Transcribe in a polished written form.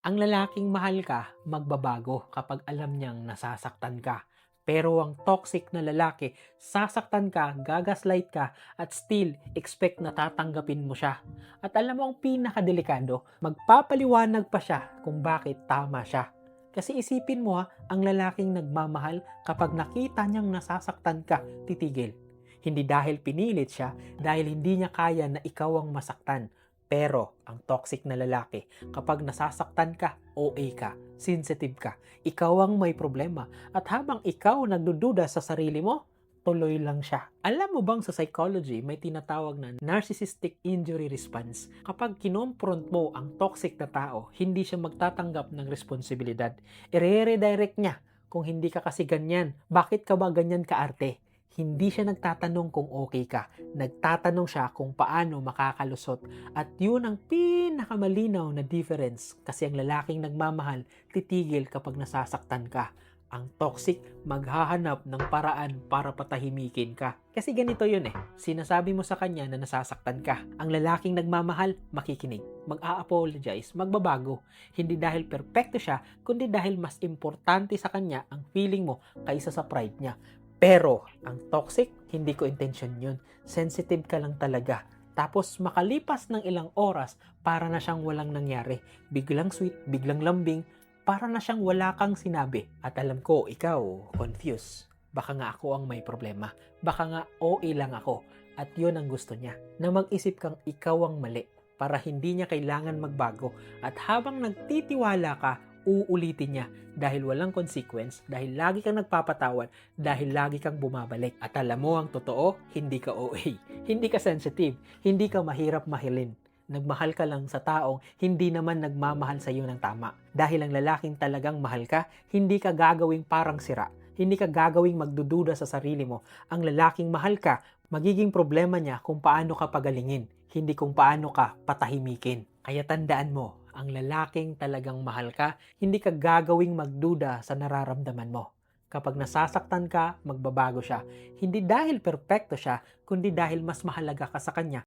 Ang lalaking mahal ka, magbabago kapag alam niyang nasasaktan ka. Pero ang toxic na lalaki, sasaktan ka, gagaslight ka, at still expect na tatanggapin mo siya. At alam mo ang pinakadelikado, magpapaliwanag pa siya kung bakit tama siya. Kasi isipin mo ang lalaking nagmamahal kapag nakita niyang nasasaktan ka, titigil. Hindi dahil pinilit siya, dahil hindi niya kaya na ikaw ang masaktan. Pero, ang toxic na lalaki, kapag nasasaktan ka, OA ka, sensitive ka, ikaw ang may problema. At habang ikaw nagdududa sa sarili mo, tuloy lang siya. Alam mo bang sa psychology, may tinatawag na narcissistic injury response? Kapag kinompront mo ang toxic na tao, hindi siya magtatanggap ng responsibilidad. I-redirect niya, kung hindi ka kasi ganyan, bakit ka ba ganyan kaarte? Hindi siya nagtatanong kung okay ka. Nagtatanong siya kung paano makakalusot. At yun ang pinakamalinaw na difference. Kasi ang lalaking nagmamahal, titigil kapag nasasaktan ka. Ang toxic, maghahanap ng paraan para patahimikin ka. Kasi ganito yun Sinasabi mo sa kanya na nasasaktan ka. Ang lalaking nagmamahal, makikinig. Mag-a-apologize, magbabago. Hindi dahil perpekto siya, kundi dahil mas importante sa kanya ang feeling mo kaysa sa pride niya. Pero, ang toxic, hindi ko intention yun. Sensitive ka lang talaga. Tapos, makalipas ng ilang oras, para na siyang walang nangyari. Biglang sweet, biglang lambing, para na siyang wala kang sinabi. At alam ko, ikaw, confused. Baka nga ako ang may problema. Baka nga OA lang ako. At yun ang gusto niya. Na mag-isip kang ikaw ang mali. Para hindi niya kailangan magbago. At habang nagtitiwala ka, uulitin niya dahil walang consequence, dahil lagi kang nagpapatawad, dahil lagi kang bumabalik. At alam mo ang totoo, hindi ka OA, hindi ka sensitive, hindi ka mahirap mahilin. Nagmahal ka lang sa taong hindi naman nagmamahal sa iyo ng tama. Dahil ang lalaking talagang mahal ka, hindi ka gagawing parang sira. Hindi ka gagawing magdududa sa sarili mo. Ang lalaking mahal ka, magiging problema niya kung paano ka pagalingin, hindi kung paano ka patahimikin. Kaya tandaan mo, ang lalaking talagang mahal ka, hindi ka gagawing magduda sa nararamdaman mo. Kapag nasasaktan ka, magbabago siya. Hindi dahil perpekto siya, kundi dahil mas mahalaga ka sa kanya